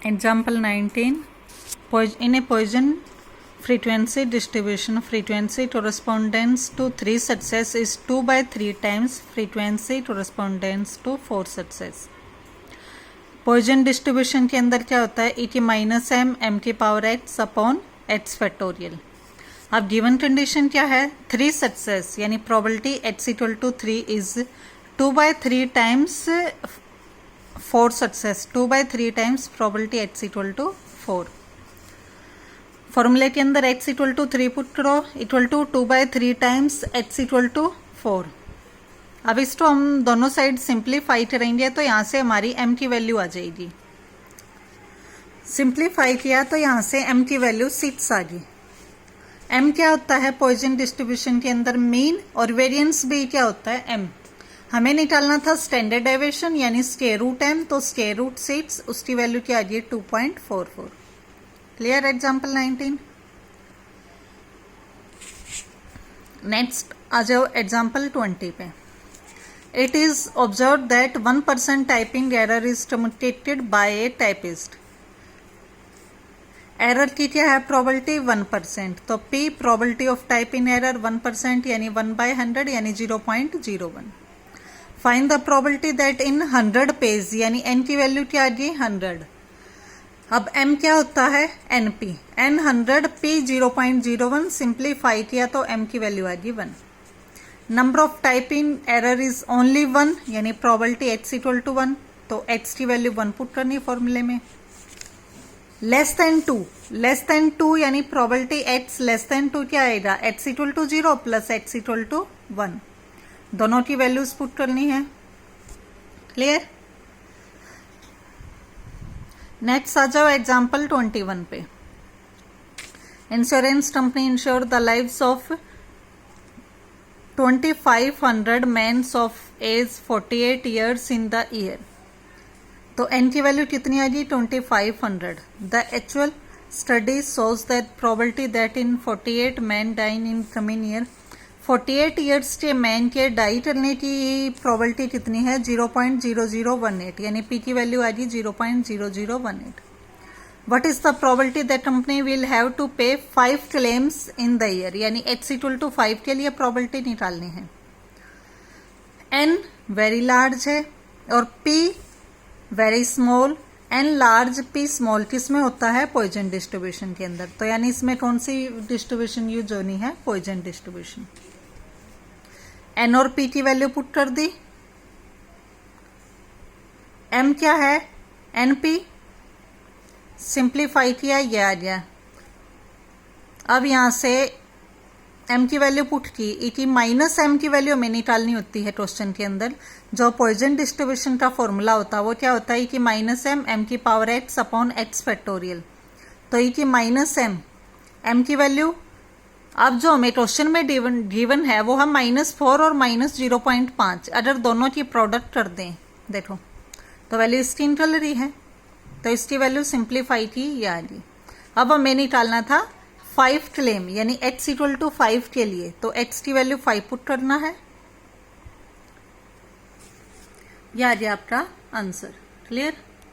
Example 19. In a Poisson frequency distribution, frequency correspondence to 3 success is 2/3 times frequency correspondence to 4 success. Poisson distribution के अंदर क्या होता है, e की minus M M की power X upon X factorial. अब given condition क्या है, 3 सक्सेस यानी probability X equal to 3 is 2/3 times 4 success, 2/3 times probability X equal to 4. फॉर्मूले के अंदर एक्स इक्वल टू 3 पुट करो, equal to 2/3 times X equal to 4. अब इसको हम दोनों साइड सिंप्लीफाई करेंगे तो यहाँ से हमारी m की वैल्यू आ जाएगी. सिंप्लीफाई किया तो यहाँ से m की वैल्यू 6 आ गई. m क्या होता है पॉइजन डिस्ट्रीब्यूशन के अंदर, मीन, और वेरिएंस भी क्या होता है m. हमें निकालना था स्टैंडर्ड डेविएशन यानी स्क्वायर रूट m, तो स्क्वायर रूट 6, उसकी वैल्यू क्या आ गई 2.44. क्लियर. एग्जाम्पल 19. नेक्स्ट आ जाओ एग्जाम्पल 20 पे. It is observed that 1% typing error is communicated by a typist. Error की क्या है प्रोबेबिलिटी 1%, तो P probability of typing error 1% यानी 1/100 यानी 0.01. Find the probability that in 100 page यानी n की वैल्यू क्या आ गई 100. अब m क्या होता है np, n 100 p 0.01. सिंप्लीफाई किया तो m की वैल्यू आ गई 1. Number of typing error is only 1 यानी प्रोबेबिलिटी x इक्वल टू 1, तो x की वैल्यू 1 पुट करनी है फॉर्मूले में. लेस देन 2 यानी प्रोबेबिलिटी x लेस देन 2 क्या आएगा, x equal to 0 plus x equal to 1. दोनों की वैल्यूज पुट करनी है. क्लियर. नेक्स्ट आ जाओ एग्जाम्पल 21 पे. Insurance company ensure the lives of 2500 men of age 48 years in the year. तो n की वैल्यू कितनी आ गई 2500. The actual study shows that probability that in 48 men dying in coming year, 48 years के man के die करने की probability कितनी है 0.0018 यानी p की वैल्यू आ गई 0.0018. What is the probability that company will have to pay 5 claims in the year, यानी x इक्वल टू 5 के लिए प्रोबेबिलिटी निकालनी है. n वेरी लार्ज है और p very small. n large p small किस में होता है पॉइजन डिस्ट्रीब्यूशन के अंदर, तो यानी इसमें कौन सी डिस्ट्रीब्यूशन यूज होनी है पॉइजन डिस्ट्रीब्यूशन. n और p की वैल्यू पुट कर दी. m क्या है np, सिंप्लीफाई किया ये आ गया. अब यहाँ से m की वैल्यू पुट की, e की माइनस m की वैल्यू हमें निकालनी होती है क्वेश्चन के अंदर. जो पॉइजन डिस्ट्रीब्यूशन का फॉर्मूला होता है वो क्या होता है, e की माइनस m की power x upon x factorial. तो e की माइनस m की वैल्यू अब जो हमें क्वेश्चन में गिवन है वो हम -4 और -0.5 अगर दोनों की प्रोडक्ट कर दें देखो तो वैल्यू इसकी निकल रही है. तो इसकी वैल्यू सिंप्लीफाई की ये आ गई. अब हमें निकालना था 5 क्लेम यानी x इक्वल टू 5 के लिए, तो x की वैल्यू 5 पुट करना है. यह आ गया आपका आंसर. क्लियर.